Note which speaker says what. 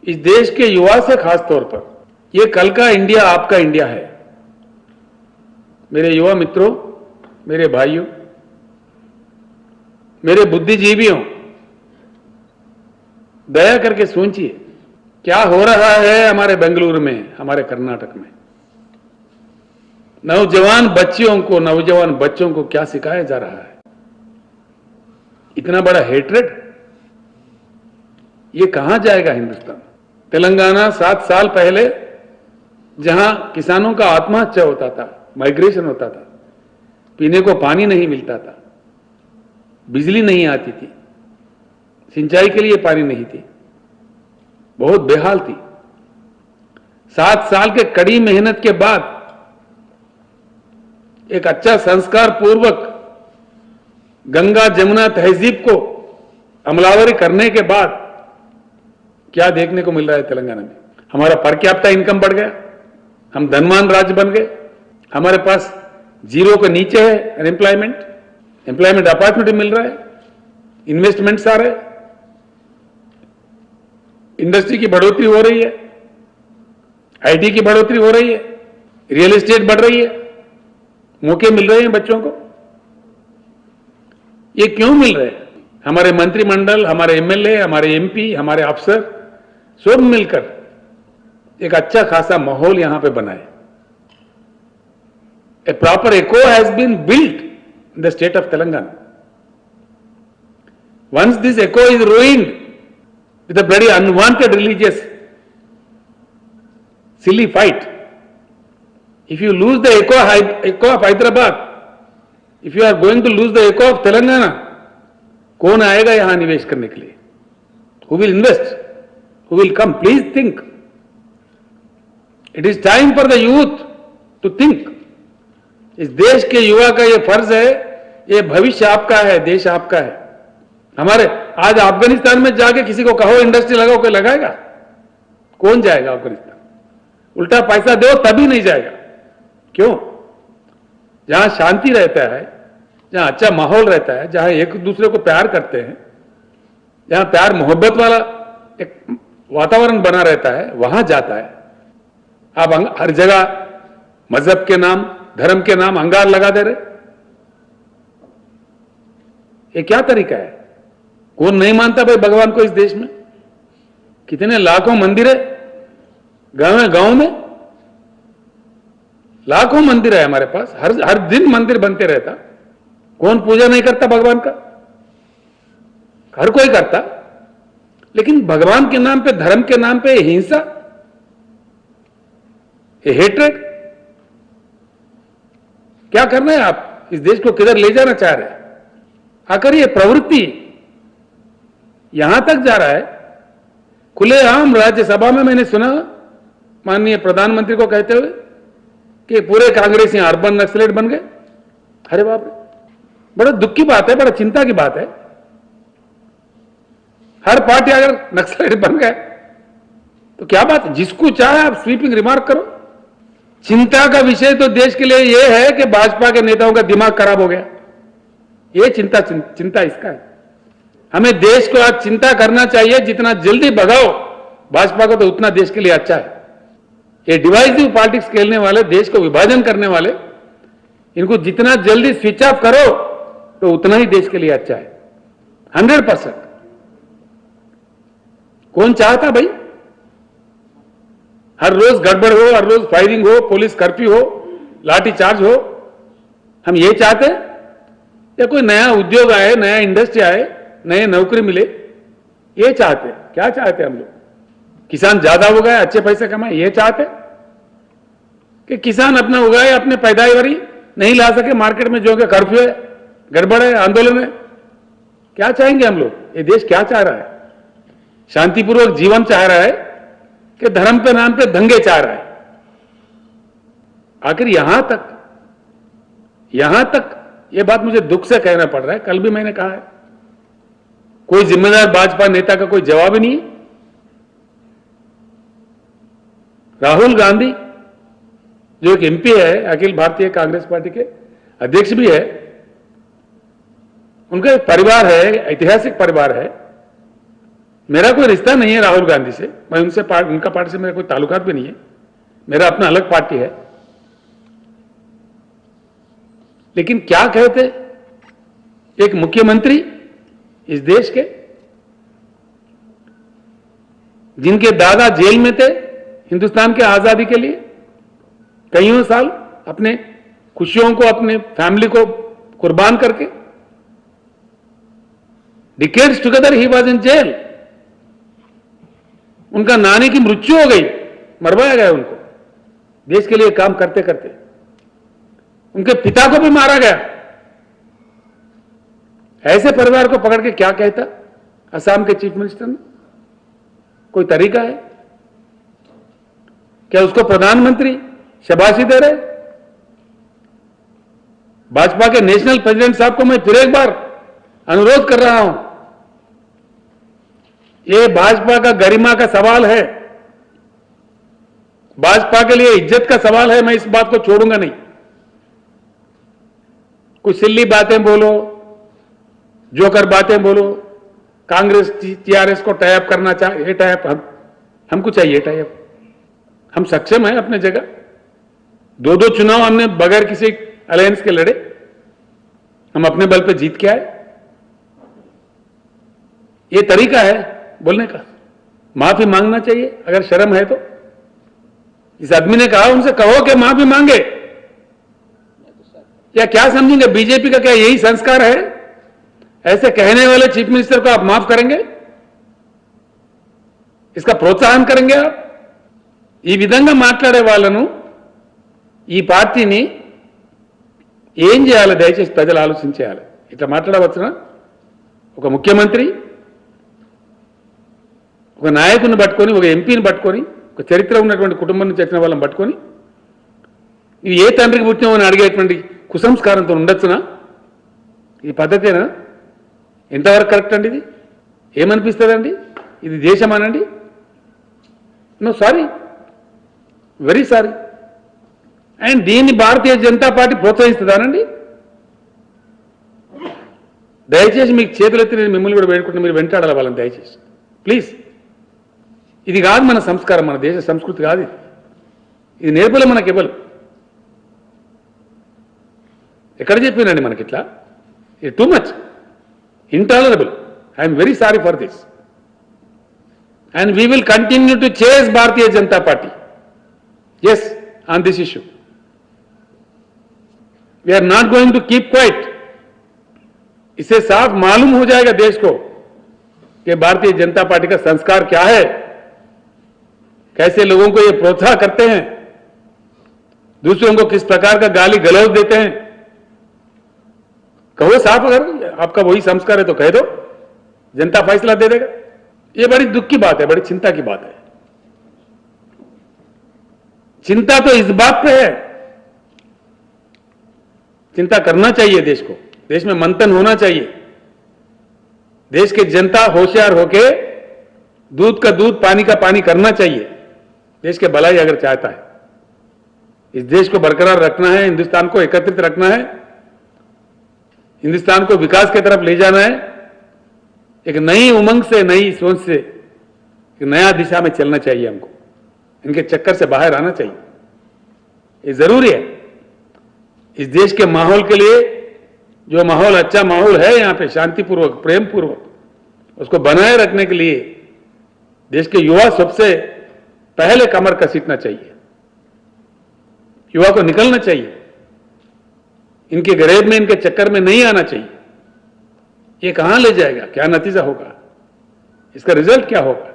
Speaker 1: इस देश के युवा से खास तौर पर, ये कल का इंडिया आपका इंडिया है। मेरे युवा मित्रों, मेरे भाइयों, मेरे बुद्धिजीवियों, दया करके सोचिए क्या हो रहा है हमारे बेंगलुरु में, हमारे कर्नाटक में। नौजवान बच्चों को क्या सिखाया जा रहा है। इतना बड़ा हेट्रेड, ये कहां जाएगा हिंदुस्तान। तेलंगाना 7 साल पहले जहां किसानों का आत्महत्या होता था, माइग्रेशन होता था, पीने को पानी नहीं मिलता था, बिजली नहीं आती थी, सिंचाई के लिए पानी नहीं थी, बहुत बेहाल थी। 7 साल के कड़ी मेहनत के बाद एक अच्छा संस्कार पूर्वक गंगा जमुना तहजीब को अमलावरी करने के बाद क्या देखने को मिल रहा है तेलंगाना में। हमारा पर कैपिटा इनकम बढ़ गया, हम धनवान राज्य बन गए, हमारे पास 0 के नीचे है एम्प्लॉयमेंट अपॉर्चुनिटी मिल रहा है, इन्वेस्टमेंट्स आ रहे हैं, इंडस्ट्री की बढ़ोतरी हो रही है, आईटी की बढ़ोतरी हो रही है, रियल एस्टेट बढ़ रही है, मौके मिल रहे हैं बच्चों को। ये क्यों मिल रहे हैं? हमारे मंत्रिमंडल, हमारे एमएलए, हमारे एमपी, हमारे अफसर सब मिलकर एक अच्छा खासा माहौल यहां पे बनाए। A proper echo has been built in the state of Telangana. Once this echo is ruined with a very unwanted religious silly fight, if you lose the echo of Hyderabad, if you are going to lose the echo of Telangana, कौन आएगा यहां निवेश करने के लिए? Who will invest? Who will come? Please think. It is time for the youth to think. इस देश के युवा का यह फर्ज है, ये भविष्य आपका है, देश आपका है। हमारे आज अफगानिस्तान में जाके किसी को कहो इंडस्ट्री लगाओ, कोई लगाएगा? कौन जाएगा अफगानिस्तान? उल्टा पैसा दो तभी नहीं जाएगा। क्यों? जहां शांति रहता है, जहां अच्छा माहौल रहता है, जहां एक दूसरे को प्यार करते हैं, जहां प्यार मोहब्बत वाला एक वातावरण बना रहता है, वहां जाता है। आप हर जगह मजहब के नाम, धर्म के नाम अंगार लगा दे रहे, ये क्या तरीका है? कौन नहीं मानता भाई भगवान को इस देश में? कितने लाखों मंदिर है गांव में, लाखों मंदिर है हमारे पास, हर दिन मंदिर बनते रहता। कौन पूजा नहीं करता भगवान का? हर कोई करता। लेकिन भगवान के नाम पे, धर्म के नाम पे हिंसा, ये हेट्रेड, क्या करना है आप? इस देश को किधर ले जाना चाह रहे हैं? आखिर ये प्रवृत्ति यहां तक जा रहा है। खुलेआम राज्यसभा में मैंने सुना माननीय प्रधानमंत्री को कहते हुए कि पूरे कांग्रेसी अर्बन नक्सलेट बन गए। अरे बाप रे, बड़ा दुख की बात है, बड़ा चिंता की बात है। हर पार्टी अगर नक्सलेट बन गए तो क्या बात है? जिसको चाहे आप स्वीपिंग रिमार्क करो। चिंता का विषय तो देश के लिए यह है कि भाजपा के नेताओं का दिमाग खराब हो गया। यह चिंता इसका है। हमें देश को आज चिंता करना चाहिए, जितना जल्दी भगाओ भाजपा को तो उतना देश के लिए अच्छा है। ये डिवाइसिव पॉलिटिक्स खेलने वाले, देश को विभाजन करने वाले, इनको जितना जल्दी स्विच ऑफ करो तो उतना ही देश के लिए अच्छा है। 100%। कौन चाहता भाई हर रोज गड़बड़ हो, हर रोज फायरिंग हो, पुलिस कर्फ्यू हो, लाठी चार्ज हो? हम ये चाहते हैं या कोई नया उद्योग आए, नया इंडस्ट्री आए, नए नौकरी मिले? ये चाहते हैं। क्या चाहते हैं हम लोग? किसान ज्यादा उगाए, अच्छे पैसे कमाए, ये चाहते कि किसान अपना उगाए, अपने पैदावारी नहीं ला सके मार्केट में, जो कि कर्फ्यू है, गड़बड़ है, आंदोलन है? क्या चाहेंगे हम लोग? ये देश क्या चाह रहा है? शांतिपूर्वक जीवन चाह रहा है कि धर्म के नाम पे दंगे चाह रहा है? आखिर यहां तक यह बात मुझे दुख से कहना पड़ रहा है। कल भी मैंने कहा है, कोई जिम्मेदार भाजपा नेता का कोई जवाब ही नहीं है। राहुल गांधी जो एक एमपी है, अखिल भारतीय कांग्रेस पार्टी के अध्यक्ष भी है, उनका एक परिवार है, ऐतिहासिक परिवार है, मेरा कोई रिश्ता नहीं है राहुल गांधी से, मैं उनसे उनका पार्टी से मेरा कोई ताल्लुकात भी नहीं है, मेरा अपना अलग पार्टी है। लेकिन क्या कहते एक मुख्यमंत्री इस देश के, जिनके दादा जेल में थे हिंदुस्तान के आजादी के लिए कईयों साल, अपने खुशियों को, अपने फैमिली को कुर्बान करके, decades together he was in jail. उनका नानी की मृत्यु हो गई, मरवाया गया उनको देश के लिए काम करते करते। उनके पिता को भी मारा गया। ऐसे परिवार को पकड़ के क्या कहता असम के चीफ मिनिस्टर ने? कोई तरीका है क्या? उसको प्रधानमंत्री शाबाशी दे रहे? भाजपा के नेशनल प्रेसिडेंट साहब को मैं फिर एक बार अनुरोध कर रहा हूं, यह भाजपा का गरिमा का सवाल है, भाजपा के लिए इज्जत का सवाल है। मैं इस बात को छोड़ूंगा नहीं। कुछ सिल्ली बातें बोलो, जोकर बातें बोलो, कांग्रेस टीआरएस को टाइप करना चाहिए, टाइप हमको चाहिए टाइप। हम सक्षम हैं अपने जगह। दो चुनाव हमने बगैर किसी अलायंस के लड़े, हम अपने बल पे जीत के आए। ये तरीका है बोलने का? माफी मांगना चाहिए अगर शर्म है तो। इस आदमी ने कहा उनसे कहो कि माफी मांगे, या क्या समझेंगे? बीजेपी का क्या यही संस्कार है? ऐसे कहने वाले चीफ मिनिस्टर को आप माफ करेंगे? इसका प्रोत्साहन करेंगे आप? ఈ విధంగా మాట్లాడే వాళ్ళను ఈ పార్టీని ఏం చేయాలి? దయచేసి ప్రజలు ఆలోచించేయాలి. ఇట్లా మాట్లాడవచ్చునా? ఒక ముఖ్యమంత్రి, ఒక నాయకుని పట్టుకొని, ఒక ఎంపీని పట్టుకొని, ఒక చరిత్ర ఉన్నటువంటి కుటుంబం నుంచి వచ్చిన వాళ్ళని పట్టుకొని ఇది ఏ తండ్రికి పుట్టినామో అని అడిగేటువంటి కుసంస్కారంతో ఉండొచ్చునా? ఈ పద్ధతేనా? ఎంతవరకు కరెక్ట్ అండి? ఇది ఏమనిపిస్తుందండి? ఇది దేశమానండి? No, sorry, very sorry. And దీన్ని భారతీయ జనతా పార్టీ ప్రోత్సహిస్తుందానండి? దయచేసి మీకు చేతులెత్తి నేను మిమ్మల్ని కూడా వేడుకుంటున్నా, మీరు వెంటాడాలి వాళ్ళని దయచేసి ప్లీజ్. ఇది కాదు మన సంస్కారం, మన దేశ సంస్కృతి కాదు ఇది నేర్పలే మనకి ఇవ్వలు. ఎక్కడ చెప్పినండి మనకి ఇట్లా? ఇది too much intolerable. I'm very sorry for this. And we will continue to చేస్ Bharatiya Janata party, yes, on this issue. We are not going to keep quiet. इससे साफ मालूम हो जाएगा देश को कि भारतीय जनता पार्टी का संस्कार क्या है, कैसे लोगों को ये प्रोत्साहन करते हैं, दूसरों को किस प्रकार का गाली गलौज देते हैं. कहो साफ, अगर आपका वही संस्कार है तो कह दो, जनता फैसला दे देगा. ये बड़ी दुख की बात है, बड़ी चिंता की बात है. चिंता तो इस बात पे है, चिंता करना चाहिए देश को, देश में मंथन होना चाहिए. देश की जनता होशियार होके दूध का दूध पानी का पानी करना चाहिए. देश के भलाई अगर चाहता है, इस देश को बरकरार रखना है, हिंदुस्तान को एकत्रित रखना है, हिंदुस्तान को विकास की तरफ ले जाना है, एक नई उमंग से, नई सोच से, एक नया दिशा में चलना चाहिए. हमको इनके चक्कर से बाहर आना चाहिए. ये जरूरी है. इस देश के माहौल के लिए, जो माहौल अच्छा माहौल है यहां पे, शांतिपूर्वक, प्रेम पूर्वक, उसको बनाए रखने के लिए देश के युवा सबसे पहले कमर कसीटना चाहिए. युवा को निकलना चाहिए, इनके गरेब में, इनके चक्कर में नहीं आना चाहिए. ये कहां ले जाएगा? क्या नतीजा होगा? इसका रिजल्ट क्या होगा?